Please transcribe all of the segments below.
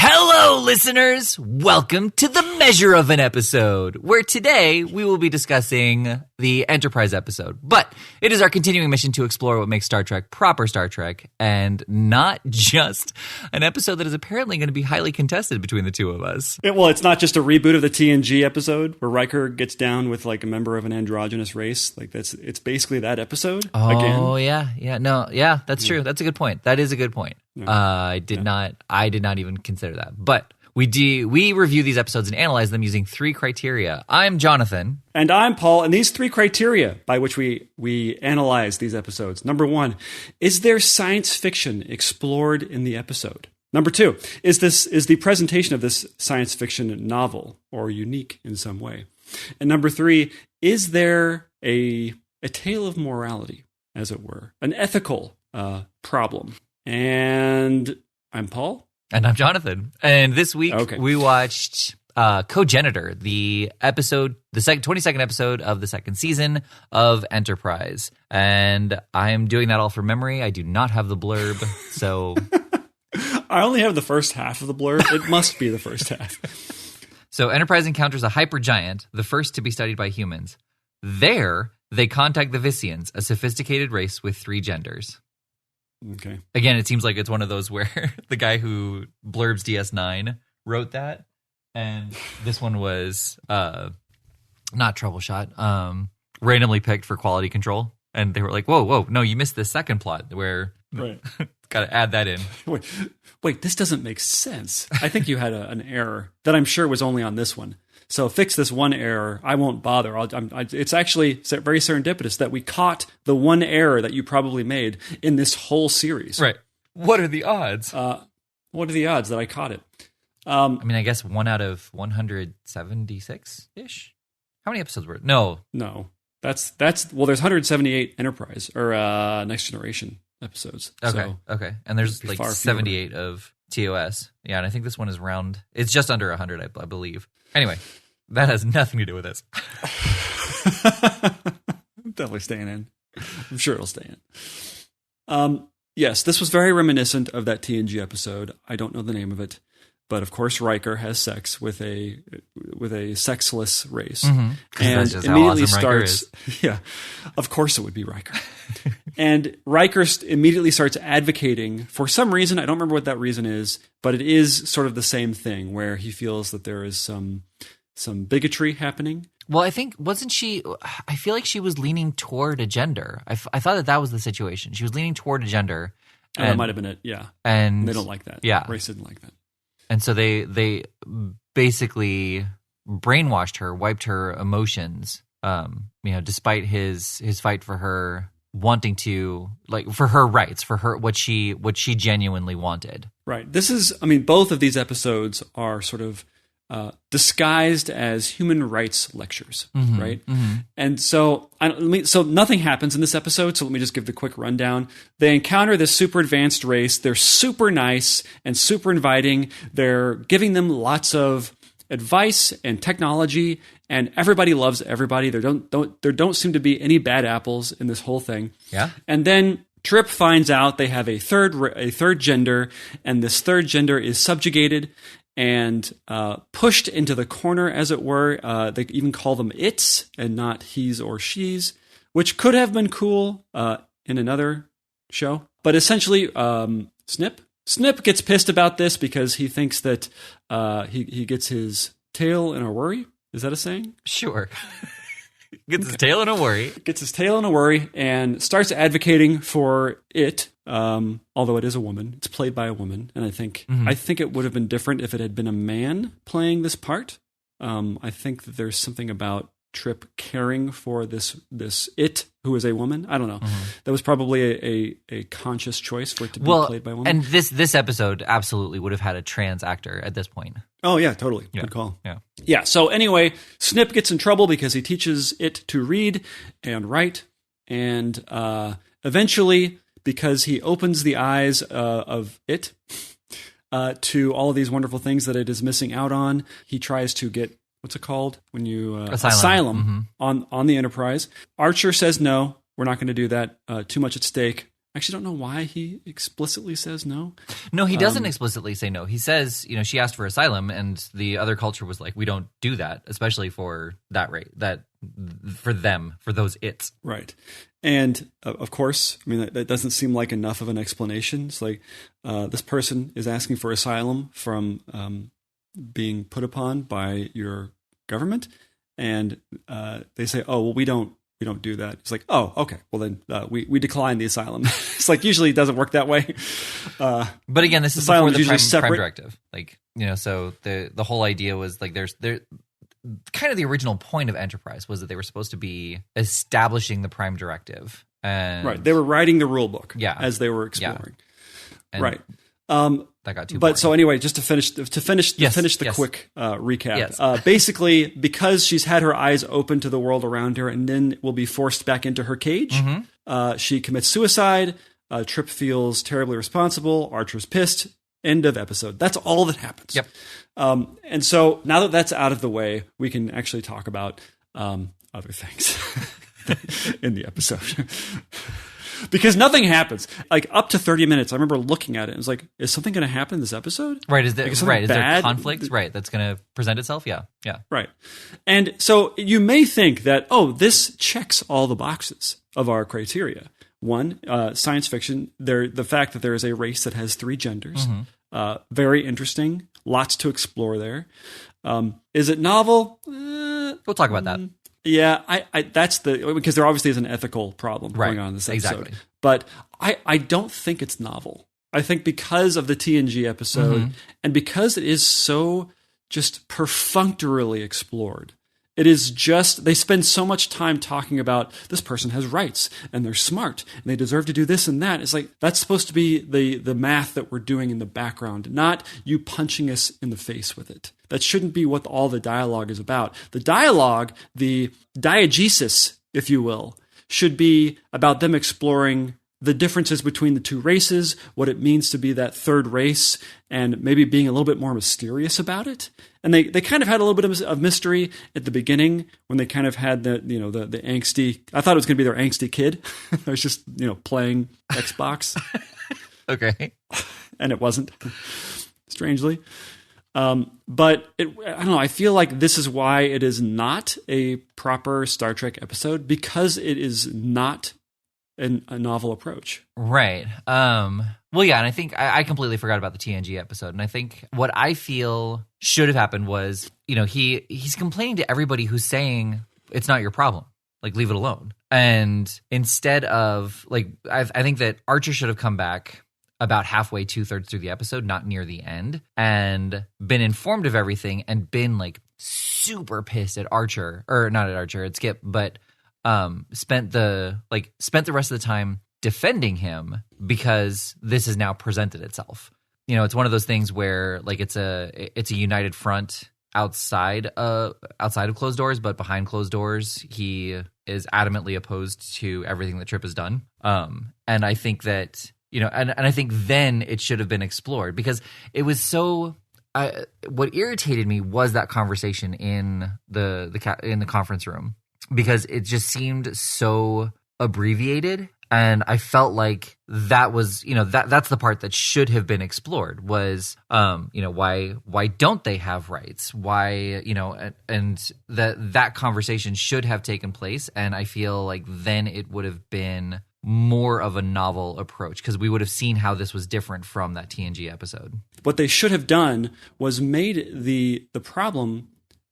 Hello, listeners! Welcome to The Measure of an Episode, where today we will be discussing the Enterprise episode. But it is our continuing mission to explore what makes Star Trek proper Star Trek, and not just an episode that is apparently going to be highly contested between the two of us. Well, it's not just a reboot of the TNG episode where Riker gets down with like a member of an androgynous race. Like it's basically that episode again. Oh, yeah. That's true. That's a good point. That is a good point. Yeah. I did not even consider that. But we review these episodes and analyze them using three criteria. I'm Jonathan. And I'm Paul. And these three criteria by which we analyze these episodes. Number one, is there science fiction explored in the episode? Number two, is the presentation of this science fiction novel or unique in some way? And number three, is there a tale of morality, as it were, an ethical problem? And I'm Paul. And I'm Jonathan. And this week we watched Cogenitor, the 22nd episode of the second season of Enterprise. And I am doing that all from memory. I do not have the blurb, so... I only have the first half of the blurb. It must be the first half. So Enterprise encounters a hypergiant, the first to be studied by humans. There, they contact the Vissians, a sophisticated race with 3 genders. Okay. Again, it seems like it's one of those where the guy who blurbs DS9 wrote that, and this one was not Troubleshot, randomly picked for quality control, and they were like, "Whoa, no, you missed the second plot where right, got to add that in." Wait, this doesn't make sense. I think you had an error that I'm sure was only on this one. So fix this one error. I won't bother. It's actually very serendipitous that we caught the one error that you probably made in this whole series. Right. What are the odds? What are the odds that I caught it? I guess 1 out of 176-ish? How many episodes were it? No. That's there's 178 Enterprise or Next Generation episodes. Okay. And there's like 78 of TOS. Yeah, and I think this one is it's just under 100, I believe. Anyway, that has nothing to do with this. Definitely staying in. I'm sure it'll stay in. Yes, this was very reminiscent of that TNG episode. I don't know the name of it, but of course Riker has sex with a sexless race, and immediately starts. Yeah, of course it would be Riker. And Riker immediately starts advocating for some reason. I don't remember what that reason is, but it is sort of the same thing where he feels that there is some bigotry happening. Well, I think, wasn't she, I feel like she was leaning toward a gender. I thought that was the situation. She was leaning toward a gender. And that might have been it, yeah. And they don't like that. Yeah. Race didn't like that. And so they basically brainwashed her, wiped her emotions, despite his fight for her wanting to, like, for her rights, for her what she genuinely wanted. Right. This is, both of these episodes are sort of disguised as human rights lectures, right? Mm-hmm. And so nothing happens in this episode, so let me just give the quick rundown. They encounter this super advanced race. They're super nice and super inviting. They're giving them lots of advice and technology, and everybody loves everybody. There don't seem to be any bad apples in this whole thing. Yeah. And then Trip finds out they have a third gender, and this third gender is subjugated and pushed into the corner, as it were. They even call them its and not he's or she's, which could have been cool in another show. But essentially, Snip gets pissed about this because he thinks that he gets his tail in a worry. Is that a saying? Sure. Gets his tail in a worry. Gets his tail in a worry and starts advocating for it. Although it is a woman, it's played by a woman, and I think it would have been different if it had been a man playing this part. I think that there's something about Trip caring for this it who is a woman. I don't know. That was probably a conscious choice for it to be played by a woman. And this episode absolutely would have had a trans actor at this point. Oh yeah, totally. Yeah. Good call. Yeah. So anyway, Snip gets in trouble because he teaches it to read and write, and eventually, because he opens the eyes of it to all of these wonderful things that it is missing out on, he tries to get, what's it called when you asylum on the Enterprise. Archer says no, we're not going to do that. Too much at stake. actually don't know why he explicitly says no. No, he doesn't explicitly say no. He says, she asked for asylum, and the other culture was like, we don't do that, especially for that rate, for them, for those its. Right. And of course, I mean, that doesn't seem like enough of an explanation. It's like this person is asking for asylum from being put upon by your government, and they say, "Oh, well, we don't do that." It's like, "Oh, okay. Well, then we decline the asylum." It's like usually it doesn't work that way. But again, this is before the prime directive. Like, so the whole idea was like there. Kind of the original point of Enterprise was that they were supposed to be establishing the prime directive. And right. They were writing the rule book as they were exploring. Yeah. Right. That got too boring. But so anyway, just to finish the quick recap. Yes. Basically, because she's had her eyes open to the world around her and then will be forced back into her cage, she commits suicide. Trip feels terribly responsible. Archer's pissed. End of episode. That's all that happens. Yep. And so now that that's out of the way, we can actually talk about other things in the episode. Because nothing happens. Like up to 30 minutes, I remember looking at it and was like, is something going to happen in this episode? Right. Is there conflict? Right. That's going to present itself? Yeah. Yeah. Right. And so you may think that, this checks all the boxes of our criteria. One, science fiction, the fact that there is a race that has 3 genders, very interesting, lots to explore there. Is it novel? We'll talk about that. Yeah, that's because there obviously is an ethical problem going on in this episode. Exactly. But I don't think it's novel. I think because of the TNG episode and because it is so just perfunctorily explored. It is just, they spend so much time talking about this person has rights and they're smart and they deserve to do this and that. It's like, that's supposed to be the math that we're doing in the background, not you punching us in the face with it. That shouldn't be what all the dialogue is about. The dialogue, the diegesis, if you will, should be about them exploring the differences between the 2 races, what it means to be that third race, and maybe being a little bit more mysterious about it. And they kind of had a little bit of mystery at the beginning when they kind of had the angsty. I thought it was going to be their angsty kid. I was just playing Xbox. Okay, and it wasn't, strangely. But I don't know. I feel like this is why it is not a proper Star Trek episode, because it is not a novel approach. Right. Well, yeah, and I think I completely forgot about the TNG episode, and I think what I feel should have happened was, he's complaining to everybody who's saying it's not your problem, like leave it alone. And instead of I think that Archer should have come back about halfway, 2/3 through the episode, not near the end, and been informed of everything and been super pissed at Archer, or not at Archer, at Skip, but spent the rest of the time defending him because this has now presented itself. It's one of those things where it's a united front outside of closed doors, but behind closed doors, he is adamantly opposed to everything that Trip has done. And I think that, and I think then it should have been explored, because it was so. What irritated me was that conversation in the conference room, because it just seemed so abbreviated, and I felt like that was, that's the part that should have been explored was, why don't they have rights? Why, and that conversation should have taken place, and I feel like then it would have been more of a novel approach, because we would have seen how this was different from that TNG episode. What they should have done was made the problem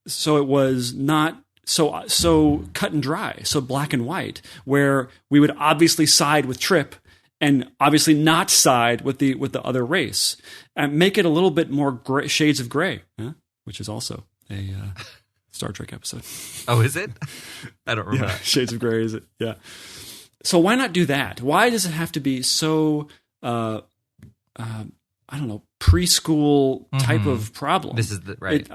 so it was not so cut and dry, so black and white, where we would obviously side with Trip and obviously not side with the other race, and make it a little bit more shades of gray, which is also a Star Trek episode. Oh, is it? I don't remember. Yeah, Shades of Gray, is it? Yeah. So why not do that? Why does it have to be so, I don't know, preschool type of problem? This is right.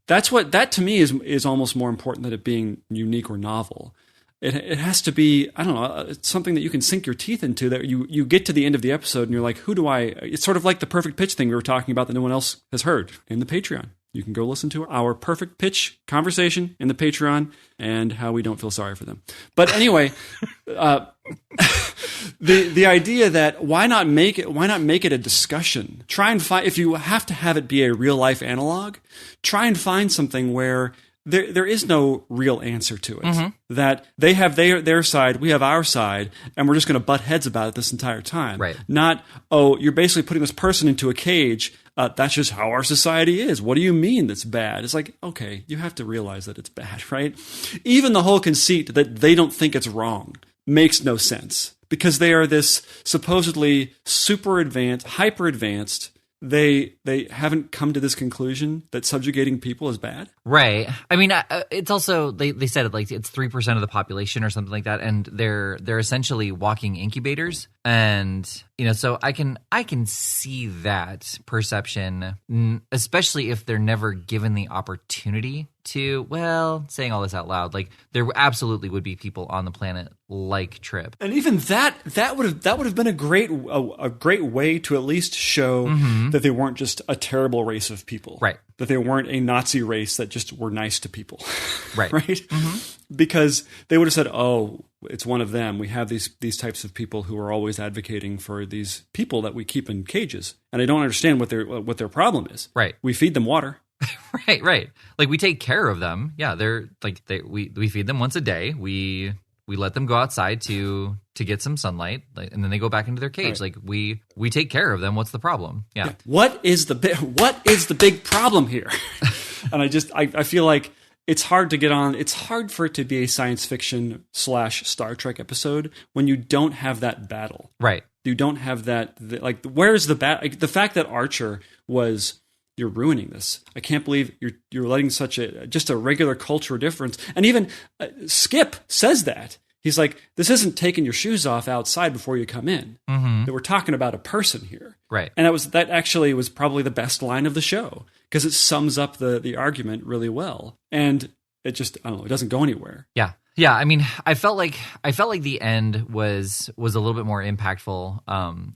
That to me is almost more important than it being unique or novel. It has to be, I don't know, it's something that you can sink your teeth into, that you get to the end of the episode and you're like, it's sort of like the perfect pitch thing we were talking about that no one else has heard in the Patreon. You can go listen to our perfect pitch conversation in the Patreon and how we don't feel sorry for them. But anyway, the idea that why not make it a discussion? Try and find, if you have to have it be a real life analog, try and find something where there is no real answer to it. Mm-hmm. That they have their side, we have our side, and we're just going to butt heads about it this entire time. Right. Not, oh, you're basically putting this person into a cage. That's just how our society is. What do you mean that's bad? It's like, okay, you have to realize that it's bad, right? Even the whole conceit that they don't think it's wrong makes no sense because they are this supposedly super advanced, hyper advanced. They haven't come to this conclusion that subjugating people is bad. Right. I mean, it's also they said it like it's 3% of the population or something like that, and they're essentially walking incubators. And so I can see that perception, especially if they're never given the opportunity to. Well, saying all this out loud, like there absolutely would be people on the planet like Trip, and even that would have been a great way to at least show that they weren't just a terrible race of people, right? That they weren't a Nazi race that just were nice to people, right? Right? Mm-hmm. Because they would have said, "Oh, it's one of them. We have these types of people who are always advocating for these people that we keep in cages, and I don't understand what their problem is. Right? We feed them water." Right. Like we take care of them. Yeah, we feed them once a day. We let them go outside to get some sunlight, and then they go back into their cage. Right. Like we take care of them. What's the problem? Yeah. What is the big problem here? And I feel like it's hard to get on. It's hard for it to be a science fiction / Star Trek episode when you don't have that battle. Right. You don't have that. Like, where's the battle? Like, the fact that Archer was. You're ruining this. I can't believe you're letting such just a regular cultural difference. And even Skip says that. He's like, this isn't taking your shoes off outside before you come in. Mm-hmm. That we're talking about a person here. Right. And that actually was probably the best line of the show because it sums up the argument really well. And it just, I don't know, it doesn't go anywhere. Yeah. Yeah, I mean, I felt like the end was a little bit more impactful.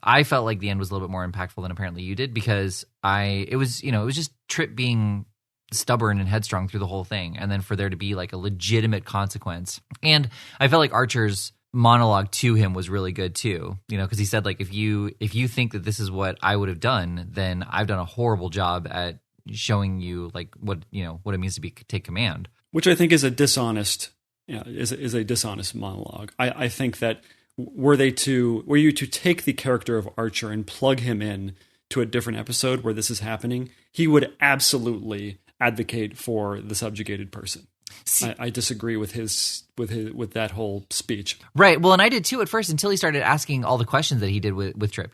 I felt like the end was a little bit more impactful than apparently you did because it was just Trip being stubborn and headstrong through the whole thing, and then for there to be like a legitimate consequence. And I felt like Archer's monologue to him was really good too, because he said like if you think that this is what I would have done, then I've done a horrible job at showing you like what it means to take command, which I think is a dishonest. Yeah, is a dishonest monologue. I think that were you to take the character of Archer and plug him in to a different episode where this is happening, he would absolutely advocate for the subjugated person. I disagree with that whole speech. Right. Well, and I did too at first until he started asking all the questions that he did with Trip.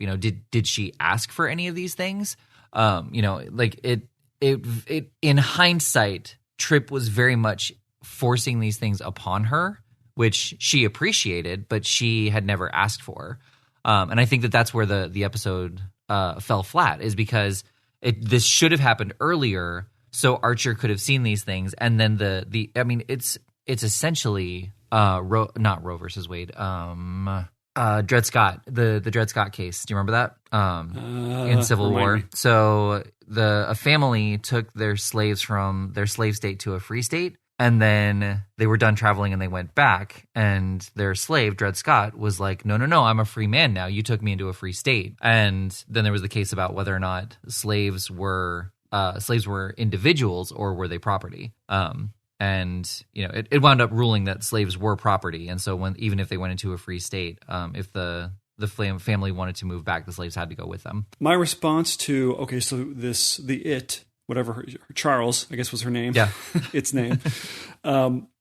Did she ask for any of these things? Like it in hindsight, Trip was very much forcing these things upon her, which she appreciated, but she had never asked for. And I think that that's where the episode fell flat, is because this should have happened earlier, so Archer could have seen these things, and then it's essentially not Roe versus Wade, Dred Scott, the Dred Scott case. Do you remember that in Civil War? Me. So a family took their slaves from their slave state to a free state. And then they were done traveling and they went back, and their slave, Dred Scott, was like, no, I'm a free man now. You took me into a free state. And then there was the case about whether or not slaves were individuals or were they property. And it wound up ruling that slaves were property. And so even if they went into a free state, if the family wanted to move back, the slaves had to go with them. My response to, whatever Charles, I guess was her name. Yeah. Its name.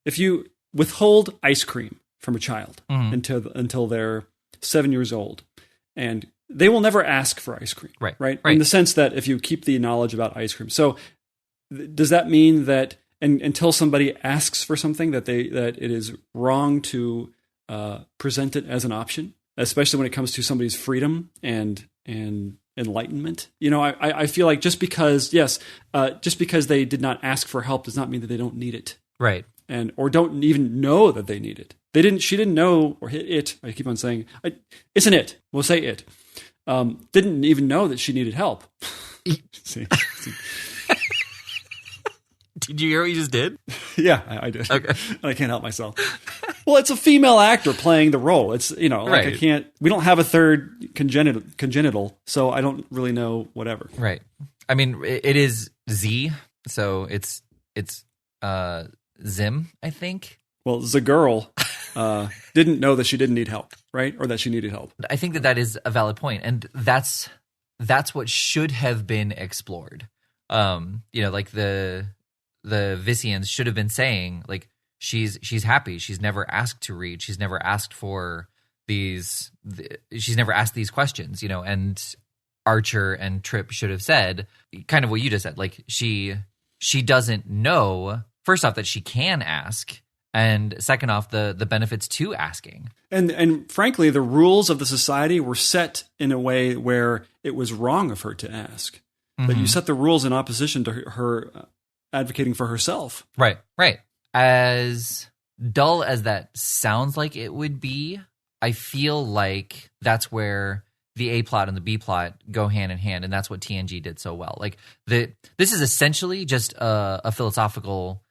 If you withhold ice cream from a child until they're 7 years old, and they will never ask for ice cream. Right. In the sense that if you keep the knowledge about ice cream. So does that mean that until somebody asks for something that it is wrong to present it as an option, especially when it comes to somebody's freedom and enlightenment? I feel like just because they did not ask for help does not mean that they don't need it, right? Or don't even know that they need it. She didn't know, or it. I keep on saying it's an it. We'll say it. Didn't even know that she needed help. See. Did you hear what you just did? Yeah, I did. Okay, I can't help myself. Well, it's a female actor playing the role. It's, like Right. we don't have a third congenital, so I don't really know whatever. Right. I mean, it is Z, so it's Zim, I think. Well, the girl didn't know that she didn't need help, right? Or that she needed help. I think that is a valid point, and that's what should have been explored. Like the Visians should have been saying, like, she's happy. She's never asked to read. She's never asked for she's never asked these questions, and Archer and Trip should have said kind of what you just said. Like, she doesn't know, first off, that she can ask, and second off, the benefits to asking. And frankly, the rules of the society were set in a way where it was wrong of her to ask. But you set the rules in opposition to her advocating for herself. Right. As dull as that sounds like it would be, I feel like that's where the A plot and the B plot go hand in hand, and that's what TNG did so well. Like, this is essentially just a philosophical,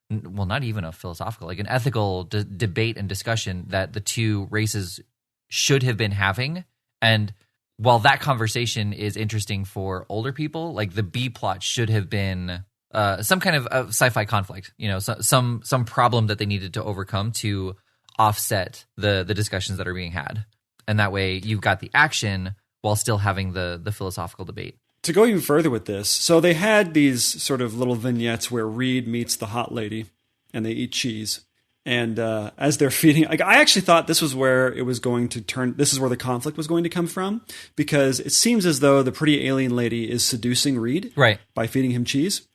well, not even a philosophical, like an ethical debate and discussion that the two races should have been having. And while that conversation is interesting for older people, like, the B plot should have been some kind of sci-fi conflict, some problem that they needed to overcome to offset the discussions that are being had. And that way you've got the action while still having the philosophical debate. To go even further with this, so they had these sort of little vignettes where Reed meets the hot lady and they eat cheese. And as they're feeding, like, I actually thought this was where it was going to turn. This is where the conflict was going to come from, because it seems as though the pretty alien lady is seducing Reed, right, by feeding him cheese.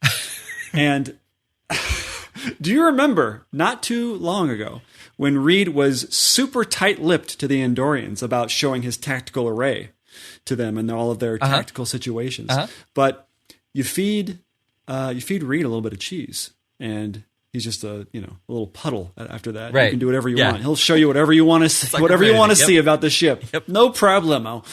And do you remember not too long ago when Reed was super tight-lipped to the Andorians about showing his tactical array to them and all of their tactical situations? But you feed Reed a little bit of cheese, and he's just a little puddle after that. Right. You can do whatever you want. He'll show you whatever you want to like you want to see about the ship. Yep. No problemo.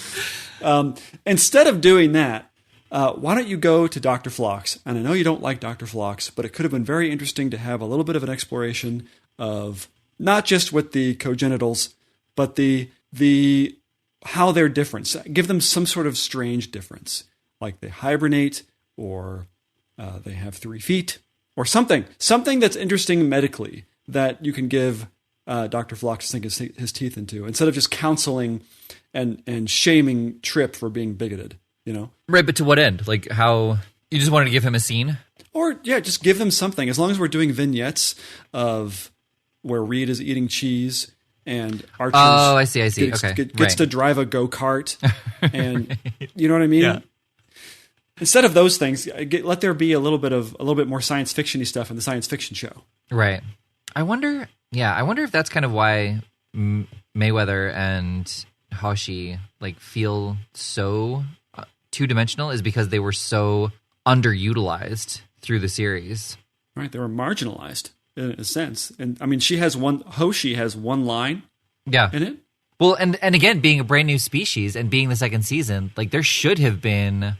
Instead of doing that, why don't you go to Dr. Phlox? And I know you don't like Dr. Phlox, but it could have been very interesting to have a little bit of an exploration of not just with the cogenitals, but the how they're different. Give them some sort of strange difference, like they hibernate, or they have 3 feet, or something that's interesting medically that you can give Dr. Phlox to sink his teeth into, instead of just counseling and shaming Trip for being bigoted. Right, but to what end? Like, how you just wanted to give him a scene? Or, just give them something. As long as we're doing vignettes of where Reed is eating cheese and Archer I see. gets to drive a go-kart. And you know what I mean? Yeah. Instead of those things, let there be a little bit more science fiction-y stuff in the science fiction show. Right. I wonder if that's kind of why Mayweather and Hoshi feel so two-dimensional, is because they were so underutilized through the series. Right, they were marginalized in a sense. And I mean, Hoshi has one line in it. Well, and again, being a brand new species and being the second season, there should have been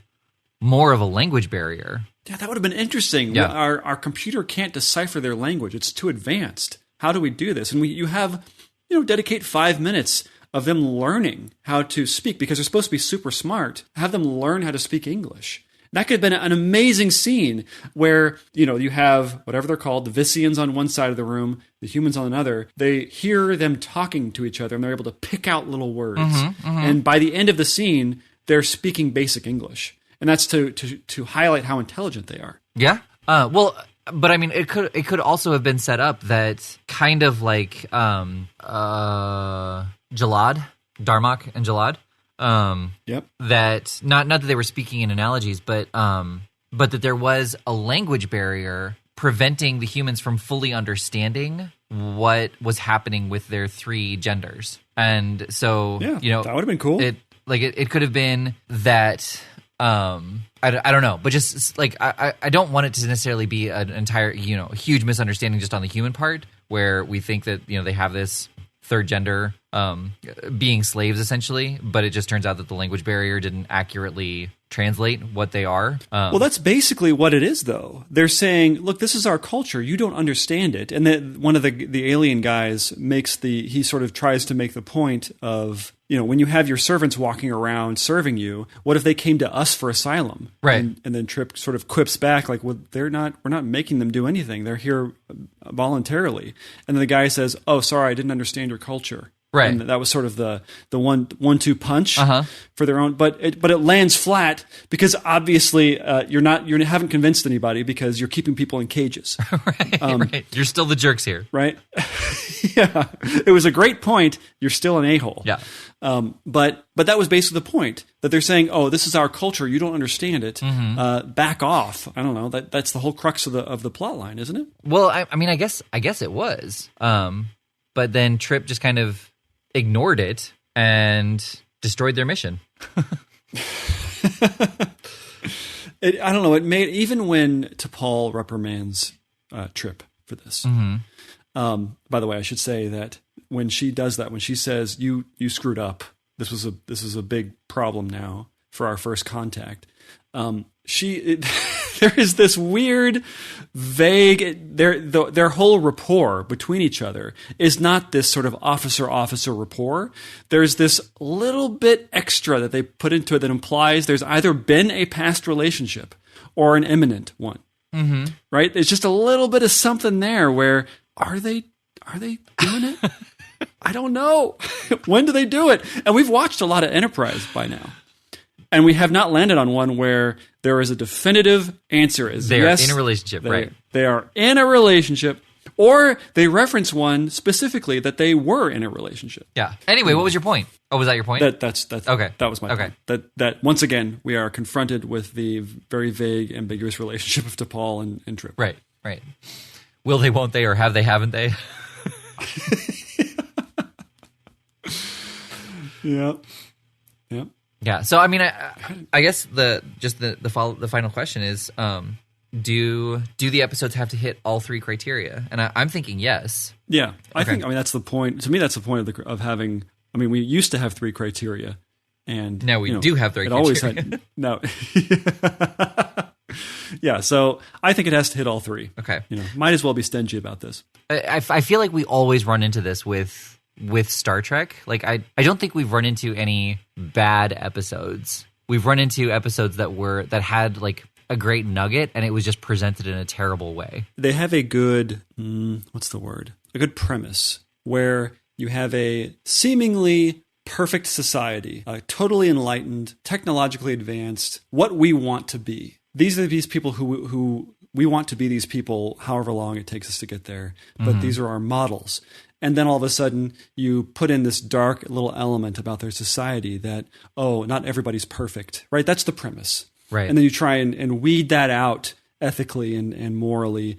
more of a language barrier. Yeah, that would have been interesting. Yeah. Our computer can't decipher their language. It's too advanced. How do we do this? And you have, dedicate 5 minutes of them learning how to speak, because they're supposed to be super smart. Have them learn how to speak English. That could have been an amazing scene where, you have whatever they're called, the Visians on one side of the room, the humans on another. They hear them talking to each other, and they're able to pick out little words. And by the end of the scene, they're speaking basic English. And that's to highlight how intelligent they are. Yeah. But I mean, it could also have been set up that kind of like Jalad, Darmok and Jalad. Yep. That not that they were speaking in analogies, but that there was a language barrier preventing the humans from fully understanding what was happening with their 3 genders. And so, that would have been cool. It could have been that. I don't know, but just I don't want it to necessarily be an entire, huge misunderstanding just on the human part, where we think that, they have this third gender being slaves essentially, but it just turns out that the language barrier didn't accurately translate what they are. Well, that's basically what it is, though. They're saying, look, this is our culture. You don't understand it. And then one of the alien guys he sort of tries to make the point of, when you have your servants walking around serving you, what if they came to us for asylum? Right. And then Trip sort of quips back like, well, we're not making them do anything. They're here voluntarily. And then the guy says, oh, sorry, I didn't understand your culture. Right. And that was sort of the 1-2 punch for their own, but it lands flat because obviously you haven't convinced anybody because you're keeping people in cages. Right. You're still the jerks here. Right. Yeah. It was a great point. You're still an a-hole. Yeah. But that was basically the point that they're saying, oh, this is our culture. You don't understand it. Back off. I don't know. That's the whole crux of the plot line, isn't it? Well, I mean, I guess it was. But then Trip just kind of ignored it and destroyed their mission. I don't know. It made, even when T'Pol reprimands Trip for this. By the way, I should say that when she does that, when she says you screwed up, this is a big problem now for our first contact. There is this weird, vague. Their whole rapport between each other is not this sort of officer rapport. There's this little bit extra that they put into it that implies there's either been a past relationship or an imminent one. Right? There's just a little bit of something there. Where are they doing it? I don't know. When do they do it? And we've watched a lot of Enterprise by now. And we have not landed on one where there is a definitive answer. They are in a relationship, right? They are in a relationship, or they reference one specifically that they were in a relationship. Yeah. Anyway, what was your point? Oh, was that your point? That's okay. That was my point. That once again we are confronted with the very vague, ambiguous relationship of T'Pol and Trip. Right. Will they? Won't they? Or have they? Haven't they? Yep. Yeah. So I mean, I guess the final question is, do the episodes have to hit all three criteria? And I'm thinking yes. Yeah, I think that's the point. To me, that's the point of having. I mean, we used to have three criteria, and now we do have three. It always had no. Yeah, so I think it has to hit all three. Okay, might as well be stingy about this. I feel like we always run into this with Star Trek. Like I don't think we've run into any bad episodes. We've run into episodes that had like a great nugget and it was just presented in a terrible way. They have a good what's the word? A good premise where you have a seemingly perfect society, totally enlightened, technologically advanced, what we want to be. These are these people who we want to be these people however long it takes us to get there, but these are our models. And then all of a sudden you put in this dark little element about their society that, oh, not everybody's perfect, right? That's the premise. Right. And then you try and weed that out ethically and morally.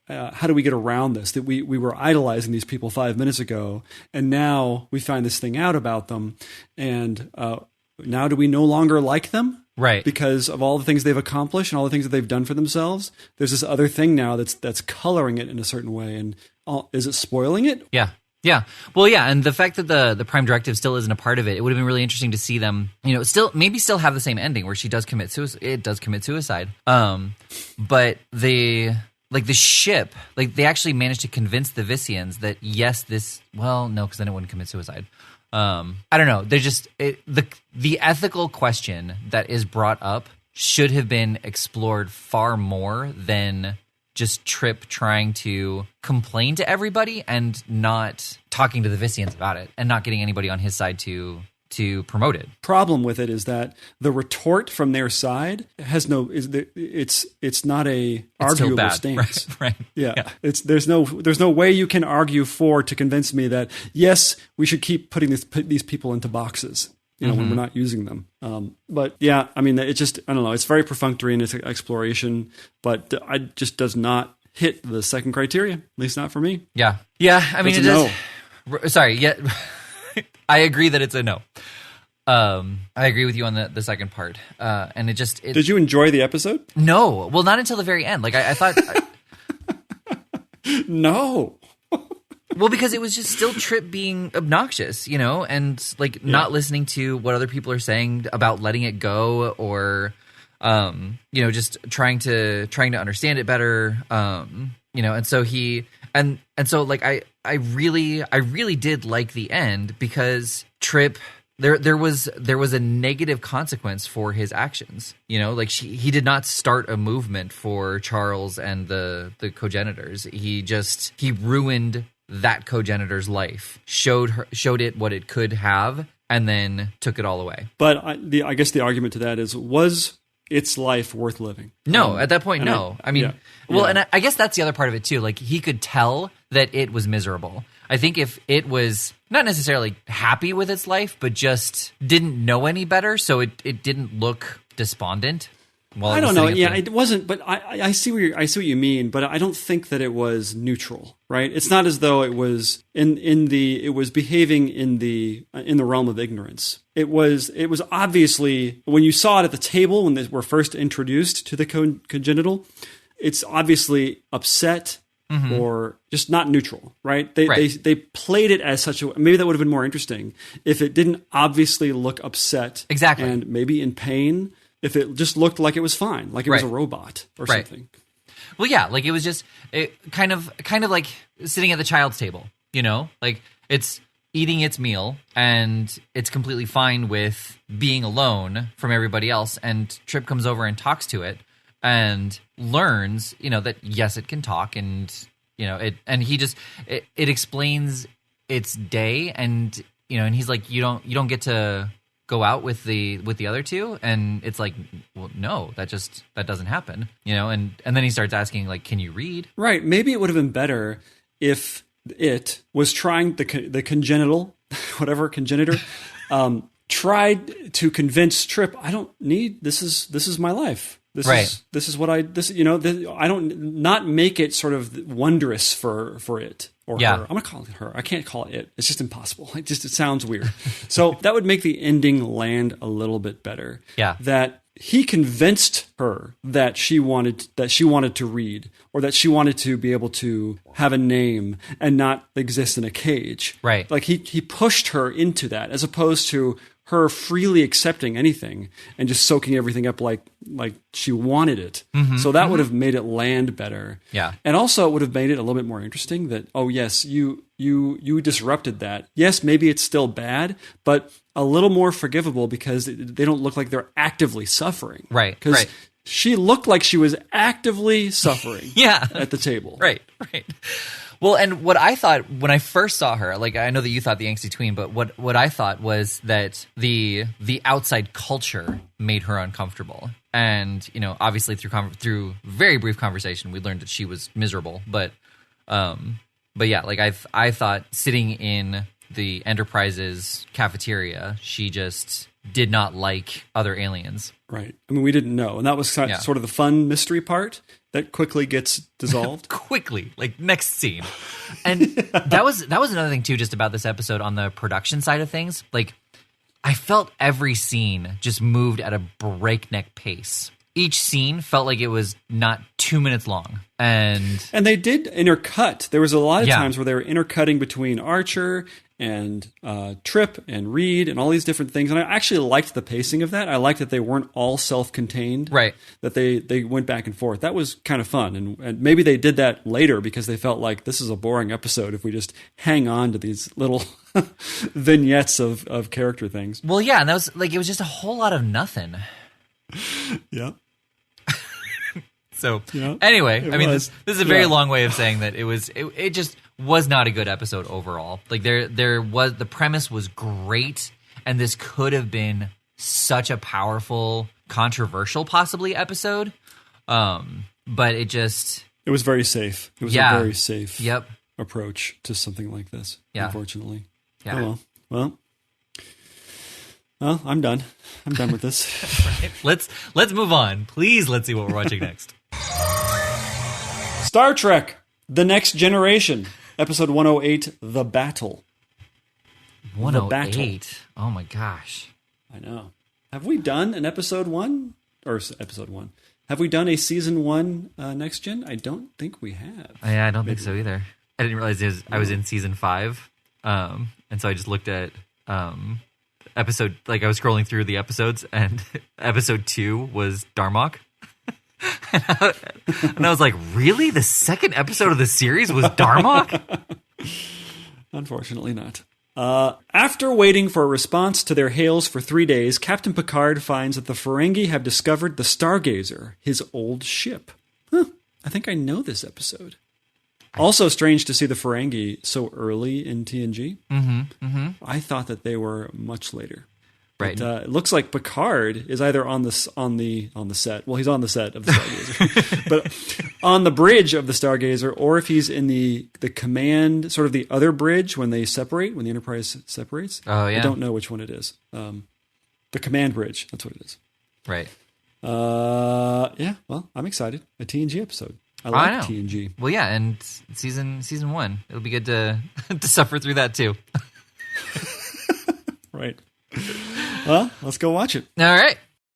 How do we get around this? That we were idolizing these people 5 minutes ago, and now we find this thing out about them. And now do we no longer like them? Right. Because of all the things they've accomplished and all the things that they've done for themselves. There's this other thing now that's coloring it in a certain way. And is it spoiling it? Yeah. Yeah. Well, yeah. And the fact that the Prime Directive still isn't a part of it, it would have been really interesting to see them, still have the same ending where she does commit suicide. It does commit suicide. But the ship, they actually managed to convince the Vissians that yes, because then it wouldn't commit suicide. I don't know. They're just the ethical question that is brought up should have been explored far more than just Trip trying to complain to everybody and not talking to the Vissians about it and not getting anybody on his side to promote it. Problem with it is that the retort from their side has it's not a arguable stance. Right. Yeah. There's no way you can argue to convince me that yes, we should keep putting these people into boxes. When we're not using them. But yeah, I mean, it just, I don't know. It's very perfunctory in its exploration, but it just does not hit the second criteria, at least not for me. Yeah. Yeah. I mean, it does. No. Sorry. Yeah. I agree that it's a no. I agree with you on the second part. And Did you enjoy the episode? No. Well, not until the very end. Like I thought. No. Well, because it was just still Trip being obnoxious, and like not listening to what other people are saying about letting it go, or just trying to understand it better, and so I really did like the end, because Trip, there was a negative consequence for his actions. Like he did not start a movement for Charles and the Cogenitors. He ruined that Cogenitor's life, showed it what it could have, and then took it all away. But I guess the argument to that is, was its life worth living? No, at that point, no. And I guess that's the other part of it too. Like, he could tell that it was miserable. I think if it was not necessarily happy with its life, but just didn't know any better, so it didn't look despondent. I don't know. Yeah, it wasn't. But I see what you mean. But I don't think that it was neutral, right? It's not as though it was it was behaving in the realm of ignorance. It was obviously, when you saw it at the table when they were first introduced to the congenital, it's obviously upset. Mm-hmm. Or just not neutral, right? They played it as such a, maybe that would have been more interesting if it didn't obviously look upset, exactly, and maybe in pain. If it just looked like it was fine, like it was a robot or something. Well, yeah, like it was just kind of like sitting at the child's table, like it's eating its meal and it's completely fine with being alone from everybody else. And Trip comes over and talks to it and learns, that yes, it can talk, and it explains its day, and and he's like, you don't get to go out with the other two, and it's like, well, no, that doesn't happen, and then he starts asking, like, can you read? Right. Maybe it would have been better if it was trying the congenital, whatever congenitor, tried to convince Trip, I don't need this is my life. This is what I don't not make it sort of wondrous for it or her. I'm gonna call it her. I can't call it. It's just impossible. It sounds weird. So that would make the ending land a little bit better. Yeah. That he convinced her that she wanted to read, or that she wanted to be able to have a name and not exist in a cage. Right. Like he pushed her into that, as opposed to her freely accepting anything and just soaking everything up like she wanted it. Mm-hmm, so that would have made it land better. Yeah. And also it would have made it a little bit more interesting that, oh yes, you disrupted that. Yes, maybe it's still bad, but a little more forgivable because they don't look like they're actively suffering. Right. Because she looked like she was actively suffering at the table. Right. Well, and what I thought when I first saw her, like, I know that you thought the angsty tween, but what I thought was that the outside culture made her uncomfortable. And, obviously through very brief conversation, we learned that she was miserable. But yeah, like I thought sitting in the Enterprise's cafeteria, she just did not like other aliens. Right. I mean, we didn't know. And that was sort of the fun mystery part that quickly gets dissolved. Quickly, like next scene. And that was another thing too, just about this episode on the production side of things. Like, I felt every scene just moved at a breakneck pace. Each scene felt like it was not 2 minutes long. And they did intercut. There was a lot of times where they were intercutting between Archer and Trip and Reed and all these different things. And I actually liked the pacing of that. I liked that they weren't all self-contained. Right. That they went back and forth. That was kind of fun. And maybe they did that later because they felt like this is a boring episode if we just hang on to these little vignettes of character things. Well, yeah. And that was like, it was just a whole lot of nothing. Yeah. So anyway, I mean, this is a very long way of saying that it just was not a good episode overall. Like the premise was great, and this could have been such a powerful, controversial, possibly episode. But it was very safe. It was a very safe approach to something like this. Yeah. Unfortunately. Yeah. Oh, well, I'm done. I'm done with this. Right. Let's move on. Please, let's see what we're watching next. Star Trek: The Next Generation, episode 108, The Battle. 108? Oh my gosh. I know. Have we done an episode 1? Or episode 1? Have we done a season 1 Next Gen? I don't think we have. Yeah, I don't think so either. I didn't realize I was in season 5, and so I just looked at episode. Like I was scrolling through the episodes, and episode 2 was Darmok. And I was like, really? The second episode of the series was Darmok? Unfortunately not. After waiting for a response to their hails for 3 days, Captain Picard finds that the Ferengi have discovered the Stargazer, his old ship. I think I know this episode. Also strange to see the Ferengi so early in TNG. I thought that they were much later. Right. But, it looks like Picard is either on the set. Well, he's on the set of the Stargazer, but on the bridge of the Stargazer, or if he's in the command, sort of the other bridge when they separate, when the Enterprise separates. Oh yeah. I don't know which one it is. The command bridge. That's what it is. Right. Yeah. Well, I'm excited. A TNG episode. I like TNG. Well, yeah, and season 1. It'll be good to to suffer through that too. Right. Well, let's go watch it. All right.